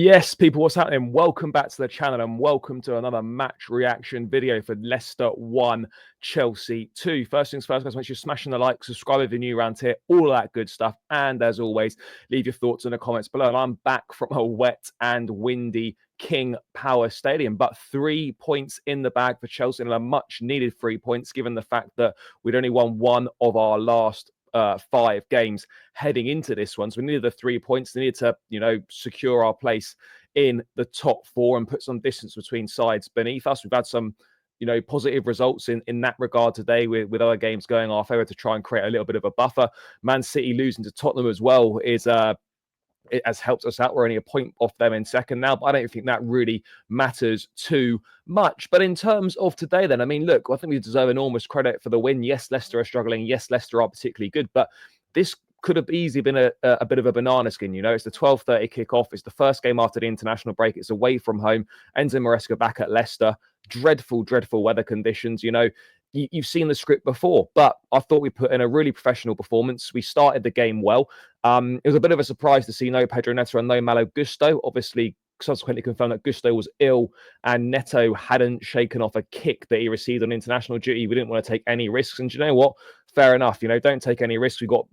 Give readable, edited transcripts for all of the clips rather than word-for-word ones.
Yes, people, what's happening? Welcome back to the channel and welcome to another match reaction video for Leicester 1, Chelsea 2. First things first, guys, make sure you're smashing the like, subscribe if you're new around here, all that good stuff. And as always, leave your thoughts in the comments below. And I'm back from a wet and windy King Power Stadium, but 3 points in the bag for Chelsea and a much needed 3 points given the fact that we'd only won one of our last 5 games heading into this one. So we needed the 3 points. We needed to, secure our place in the top 4 and put some distance between sides beneath us. We've had some, positive results in that regard today with other games going our favour to try and create a little bit of a buffer. Man City losing to Tottenham as well is it has helped us out. We're only a point off them in second now, but I don't think that really matters too much. But in terms of today, then, I mean, look, I think we deserve enormous credit for the win. Yes, Leicester are struggling. Yes, Leicester are particularly good, but this could have easily been a bit of a banana skin. It's the 12:30 kickoff. It's the first game after the international break. It's away from home. Enzo Maresca back at Leicester. Dreadful, dreadful weather conditions. You've seen the script before, but I thought we put in a really professional performance. We started the game well. It was a bit of a surprise to see no Pedro Neto and no Malo Gusto. Obviously, subsequently confirmed that Gusto was ill and Neto hadn't shaken off a kick that he received on international duty. We didn't want to take any risks. And you know what? Fair enough. Don't take any risks. We've got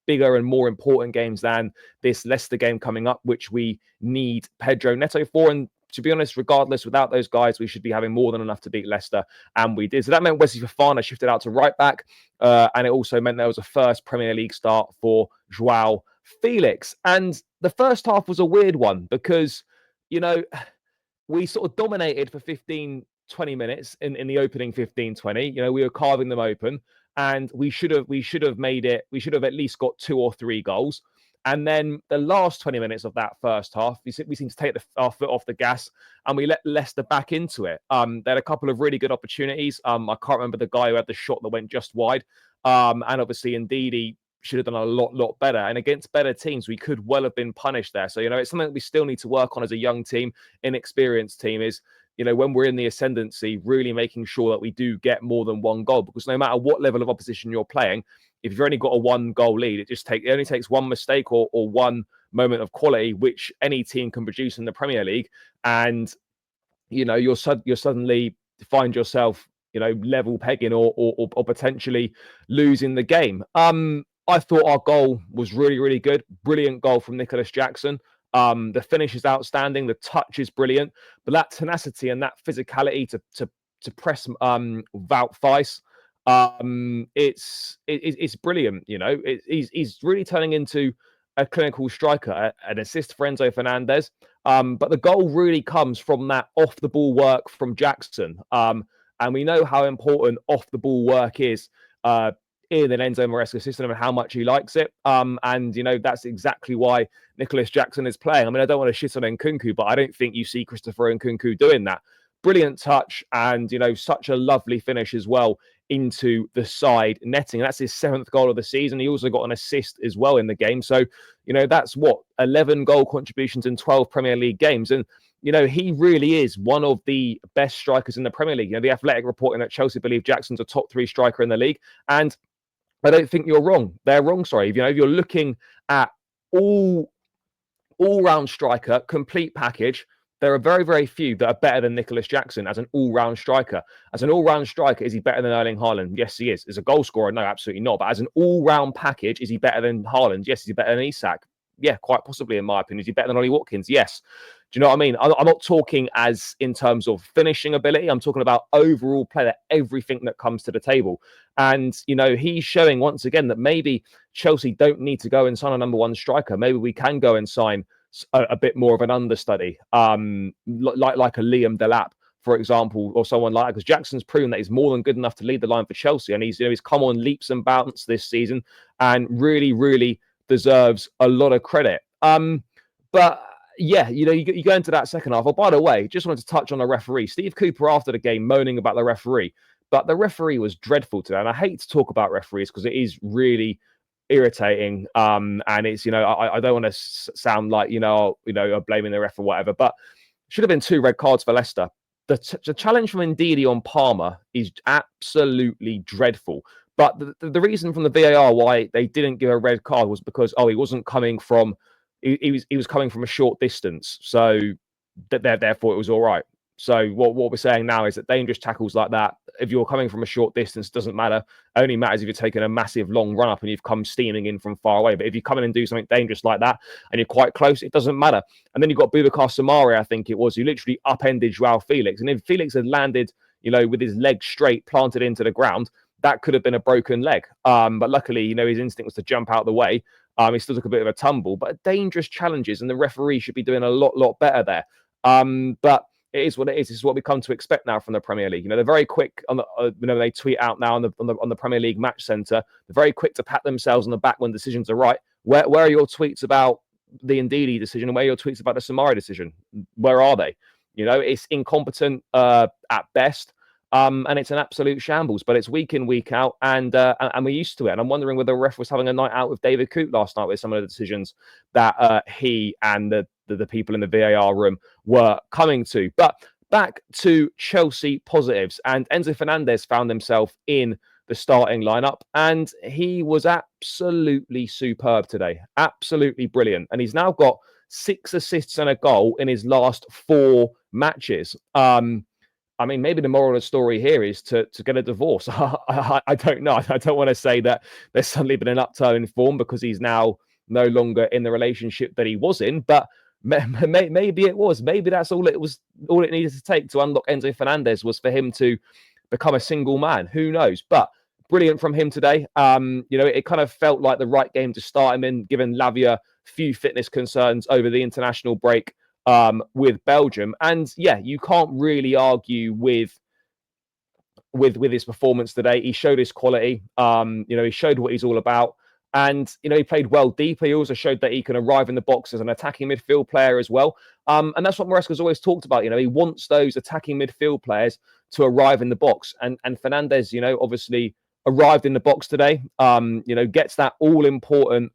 bigger and more important games than this Leicester game coming up, which we need Pedro Neto for. And to be honest, regardless, without those guys, we should be having more than enough to beat Leicester, and we did. So that meant Wesley Fofana shifted out to right back, and it also meant there was a first Premier League start for Joao Felix. And the first half was a weird one because, we sort of dominated for 15, 20 minutes in the opening 15, 20. We were carving them open, and we should have made it. We should have at least got 2 or 3 goals. And then the last 20 minutes of that first half, we seem to take our foot off the gas and we let Leicester back into it. They had a couple of really good opportunities. I can't remember the guy who had the shot that went just wide. And obviously, indeed, he should have done a lot better. And against better teams, we could well have been punished there. So, it's something that we still need to work on as a young team, inexperienced team is, when we're in the ascendancy, really making sure that we do get more than 1 goal. Because no matter what level of opposition you're playing, if you've only got a 1-goal lead, it only takes 1 mistake or 1 moment of quality, which any team can produce in the Premier League, and you're suddenly find yourself level pegging or potentially losing the game. I thought our goal was really good, brilliant goal from Nicolas Jackson. The finish is outstanding, the touch is brilliant, but that tenacity and that physicality to press Wout Weiss. It's brilliant. He's really turning into a clinical striker, an assist for Enzo Fernandez. But the goal really comes from that off the ball work from Jackson. And we know how important off the ball work is in an Enzo Maresca system and how much he likes it. And that's exactly why Nicolas Jackson is playing. I mean, I don't want to shit on Nkunku, but I don't think you see Christopher Nkunku doing that. Brilliant touch and, such a lovely finish as well into the side netting. That's his 7th goal of the season. He also got an assist as well in the game. So, that's 11 goal contributions in 12 Premier League games. And, he really is one of the best strikers in the Premier League. The Athletic reporting that Chelsea believe Jackson's a top 3 striker in the league. And I don't think you're wrong. They're wrong, sorry. If you're looking at all-round striker, complete package, there are very, very few that are better than Nicolas Jackson as an all-round striker. As an all-round striker, is he better than Erling Haaland? Yes, he is. As a goal scorer, no, absolutely not. But as an all-round package, is he better than Haaland? Yes. Is he better than Isak? Yeah, quite possibly, in my opinion. Is he better than Ollie Watkins? Yes. Do you know what I mean? I'm not talking as in terms of finishing ability. I'm talking about overall player, everything that comes to the table. And, he's showing once again that maybe Chelsea don't need to go and sign a number 1 striker. Maybe we can go and sign a bit more of an understudy, like a Liam Delap, for example, or someone like that, because Jackson's proven that he's more than good enough to lead the line for Chelsea, and he's come on leaps and bounds this season, and really deserves a lot of credit. But yeah, you go into that second half. Oh, by the way, just wanted to touch on the referee, Steve Cooper, after the game, moaning about the referee, but the referee was dreadful today, and I hate to talk about referees because it is really irritating. And it's, I don't want to sound like, blaming the ref or whatever, but should have been 2 red cards for Leicester. The challenge from Ndidi on Palmer is absolutely dreadful. But the reason from the VAR why they didn't give a red card was because, he wasn't coming from he was coming from a short distance, so therefore it was all right. So what we're saying now is that dangerous tackles like that, if you're coming from a short distance, doesn't matter. Only matters if you're taking a massive long run up and you've come steaming in from far away. But if you come in and do something dangerous like that and you're quite close, it doesn't matter. And then you've got Boubacar Soumaré, I think it was, who literally upended Joao Felix. And if Felix had landed, with his leg straight planted into the ground, that could have been a broken leg. But luckily, his instinct was to jump out of the way. He still took a bit of a tumble, but dangerous challenges, and the referee should be doing a lot better there. But it is what it is. This is what we come to expect now from the Premier League. They're very quick on the, they tweet out now on the Premier League Match Centre. They're very quick to pat themselves on the back when decisions are right. Where are your tweets about the Ndidi decision, and where are your tweets about the Soumaré decision? Where are they? It's incompetent at best. And it's an absolute shambles, but it's week in, week out, and we're used to it. And I'm wondering whether the ref was having a night out with David Coote last night with some of the decisions that he and the people in the VAR room were coming to. But back to Chelsea positives, and Enzo Fernandez found himself in the starting lineup, and he was absolutely superb today. Absolutely brilliant. And he's now got 6 assists and a goal in his last 4 matches. Maybe the moral of the story here is to get a divorce. I don't know. I don't want to say that there's suddenly been an upturn in form because he's now no longer in the relationship that he was in, but maybe it was. Maybe that's all it was. All it needed to take to unlock Enzo Fernandez was for him to become a single man. Who knows? But brilliant from him today. It kind of felt like the right game to start him in, given Lavia few fitness concerns over the international break with Belgium. And yeah, you can't really argue with his performance today. He showed his quality. He showed what he's all about. And, he played well deep. He also showed that he can arrive in the box as an attacking midfield player as well. And that's what Maresca's always talked about. He wants those attacking midfield players to arrive in the box. And Fernandez, obviously arrived in the box today, gets that all-important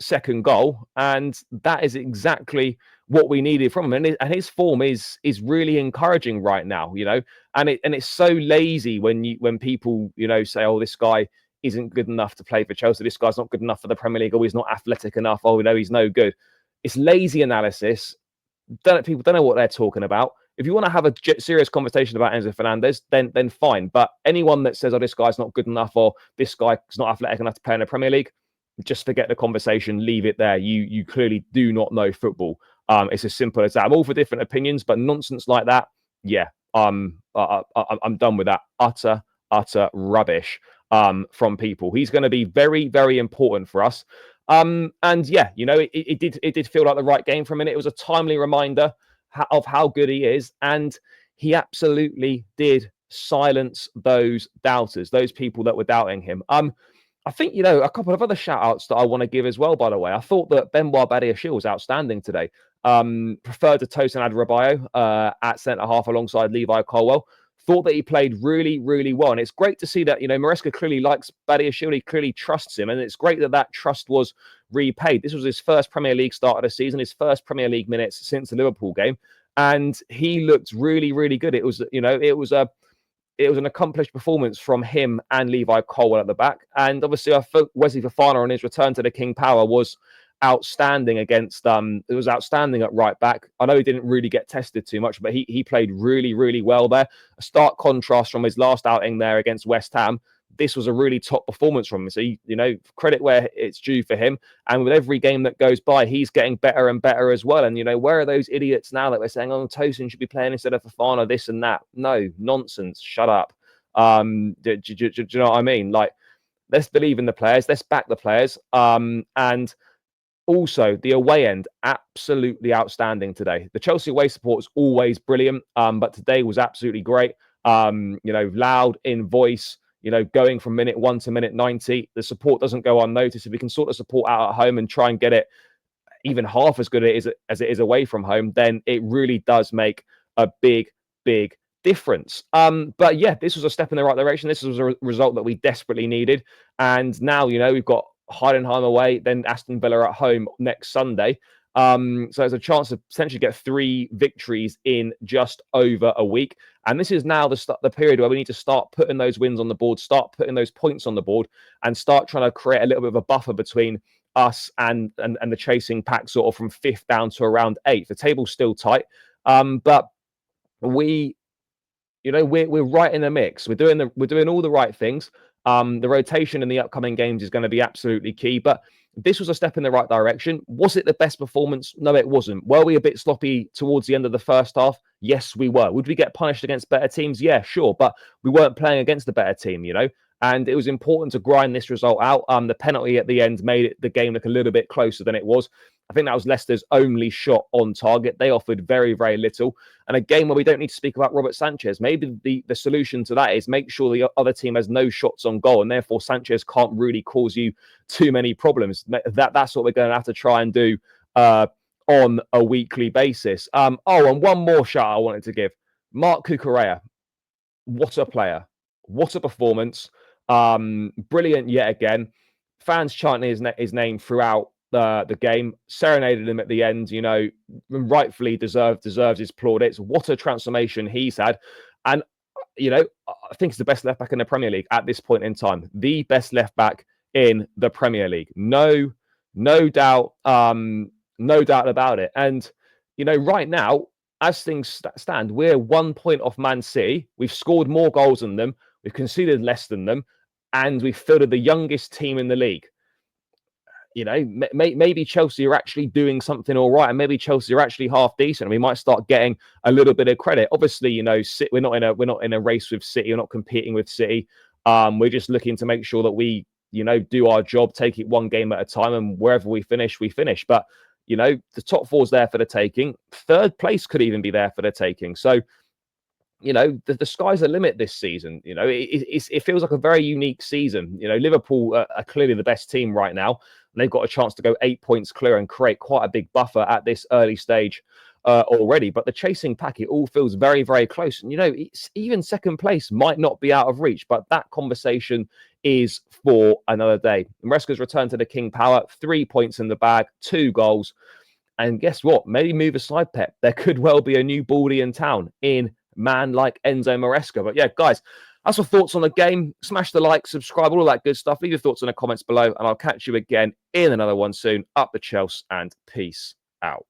second goal, and that is exactly what we needed from him. And his form is really encouraging right now, and it's so lazy when people say, oh, this guy isn't good enough to play for Chelsea, this guy's not good enough for the Premier League, oh, he's not athletic enough, oh no, he's no good. It's lazy analysis. People don't know what they're talking about. If you want to have a serious conversation about Enzo Fernandez, then fine. But anyone that says, oh, this guy's not good enough, or this guy's not athletic enough to play in the Premier League, just forget the conversation, leave it there. You clearly do not know football. It's as simple as that. I'm all for different opinions, but nonsense like that, yeah, I'm done with that. Utter rubbish from people. He's going to be very, very important for us. And yeah, it did feel like the right game for a minute. It was a timely reminder of how good he is, and he absolutely did silence those doubters, those people that were doubting him. I think, a couple of other shout-outs that I want to give as well, by the way. I thought that Benoit Badiashile was outstanding today. Preferred to Tosin Adarabioyo at centre-half alongside Levi Colwill. Thought that he played really, really well. And it's great to see that, Maresca clearly likes Badiashile. He clearly trusts him. And it's great that trust was repaid. This was his first Premier League start of the season, his first Premier League minutes since the Liverpool game. And he looked really, really good. It was an accomplished performance from him and Levi Colwill at the back. And obviously, I thought Wesley Fofana on his return to the King Power was outstanding it was outstanding at right back. I know he didn't really get tested too much, but he played really, really well there. A stark contrast from his last outing there against West Ham. This was a really top performance from him. So, credit where it's due for him. And with every game that goes by, he's getting better and better as well. And, where are those idiots now that we're saying, oh, Tosin should be playing instead of Fofana, this and that? No, nonsense. Shut up. Do you know what I mean? Like, let's believe in the players. Let's back the players. And also, the away end, absolutely outstanding today. The Chelsea away support is always brilliant, but today was absolutely great. Loud in voice, going from minute 1 to minute 90. The support doesn't go unnoticed. If we can sort of support out at home and try and get it even half as good as it is away from home, then it really does make a big, big difference. But yeah, this was a step in the right direction. This was a result that we desperately needed. And now, we've got Heidenheim away, then Aston Villa at home next Sunday. So there's a chance to potentially get 3 victories in just over a week. And this is now the period where we need to start putting those wins on the board, start putting those points on the board, and start trying to create a little bit of a buffer between us and the chasing pack sort of from 5th down to around 8th. The table's still tight, but we're right in the mix. We're doing all the right things. The rotation in the upcoming games is going to be absolutely key, but this was a step in the right direction. Was it the best performance? No, it wasn't. Were we a bit sloppy towards the end of the first half? Yes, we were. Would we get punished against better teams? Yeah, sure. But we weren't playing against a better team, and it was important to grind this result out. The penalty at the end made the game look a little bit closer than it was. I think that was Leicester's only shot on target. They offered very, very little. And a game where we don't need to speak about Robert Sanchez. Maybe the solution to that is make sure the other team has no shots on goal, and therefore Sanchez can't really cause you too many problems. That's what we're going to have to try and do on a weekly basis. And one more shout I wanted to give. Mark Cucurella. What a player. What a performance. Brilliant yet again. Fans chanting his name throughout the game, serenaded him at the end, rightfully deserves his plaudits. What a transformation he's had. And, I think he's the best left back in the Premier League at this point in time. The best left back in the Premier League. No doubt about it. And, right now, as things stand, we're 1 point off Man City. We've scored more goals than them. We've conceded less than them. And we've fielded the youngest team in the league. Maybe Chelsea are actually doing something all right, and maybe Chelsea are actually half decent, and we might start getting a little bit of credit. Obviously, we're not in a race with City. We're not competing with City. We're just looking to make sure that we, do our job, take it one game at a time, and wherever we finish, we finish. But the top four's there for the taking. 3rd place could even be there for the taking. So, the sky's the limit this season. It feels like a very unique season. Liverpool are clearly the best team right now. And they've got a chance to go 8 points clear and create quite a big buffer at this early stage already. But the chasing pack, it all feels very, very close. And, even 2nd place might not be out of reach. But that conversation is for another day. Maresca's returned to the King Power. 3 points in the bag, 2 goals. And guess what? Maybe move aside, Pep. There could well be a new Baldy in town in man like Enzo Maresca. But yeah, guys, that's my thoughts on the game. Smash the like, subscribe, all that good stuff. Leave your thoughts in the comments below, and I'll catch you again in another one soon. Up the Chelsea, and peace out.